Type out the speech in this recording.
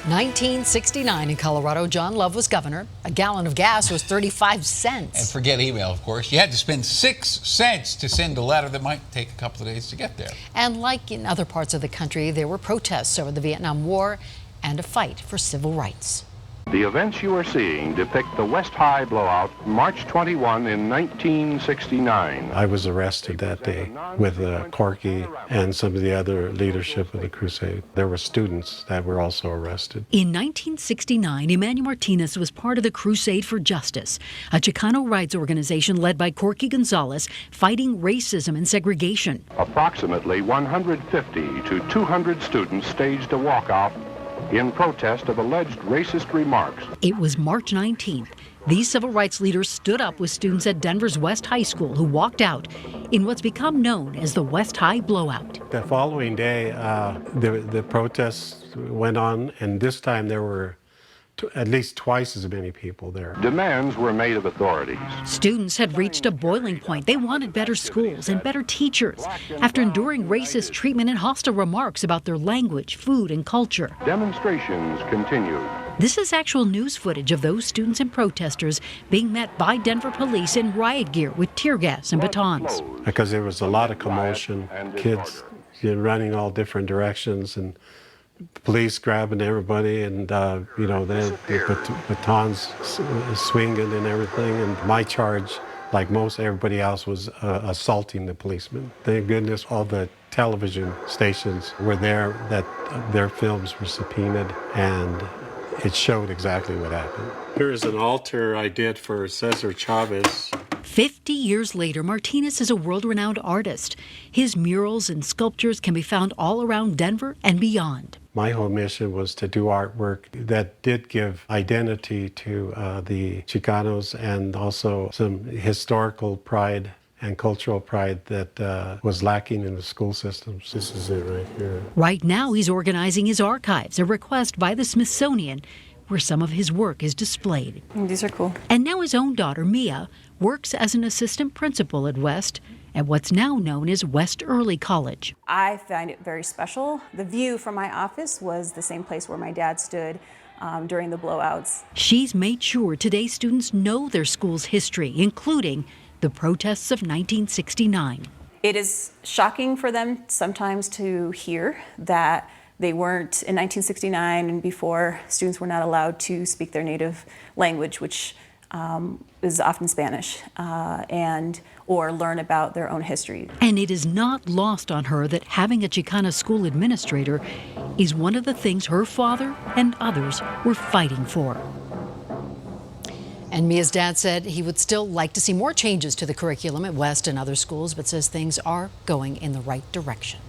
1969 in Colorado, John Love was governor. A gallon of gas was 35 cents. And forget email, of course. You had to spend 6 cents to send a letter that might take a couple of days to get there. And like in other parts of the country, there were protests over the Vietnam War and a fight for civil rights. The events you are seeing depict the West High blowout, March 21 in 1969. I was arrested that day with Corky and some of the other leadership of the crusade. There were students that were also arrested. In 1969, Emmanuel Martinez was part of the Crusade for Justice, a Chicano rights organization led by Corky Gonzalez fighting racism and segregation. Approximately 150 to 200 students staged a walkout in protest of alleged racist remarks. It was March 19th. These civil rights leaders stood up with students at Denver's West High School who walked out in what's become known as the West High Blowout. The following day, the protests went on, and this time there were at least twice as many people there. Demands were made of authorities. Students had reached a boiling point. They wanted better schools and better teachers after enduring racist treatment and hostile remarks about their language, food, and culture. Demonstrations continued. This is actual news footage of those students and protesters being met by Denver police in riot gear with tear gas and batons. Because there was a lot of commotion, kids running all different directions, and police grabbing everybody, and the batons swinging and everything. And my charge, like most everybody else, was assaulting the policemen. Thank goodness all the television stations were there, that their films were subpoenaed, and it showed exactly what happened. Here is an altar I did for Cesar Chavez. 50 years later, Martinez is a world-renowned artist. His murals and sculptures can be found all around Denver and beyond. My whole mission was to do artwork that did give identity to the Chicanos, and also some historical pride and cultural pride that was lacking in the school systems. This is it right here. Right now, he's organizing his archives, a request by the Smithsonian, where some of his work is displayed. These are cool. And now his own daughter, Mia, works as an assistant principal at West, at what's now known as West Early College. I find it very special. The view from my office was the same place where my dad stood during the blowouts. She's made sure today's students know their school's history, including the protests of 1969. It is shocking for them sometimes to hear that they weren't, in 1969 and before, students were not allowed to speak their native language, which is often Spanish, or learn about their own history. And it is not lost on her that having a Chicana school administrator is one of the things her father and others were fighting for. And Mia's dad said he would still like to see more changes to the curriculum at West and other schools, but says things are going in the right direction.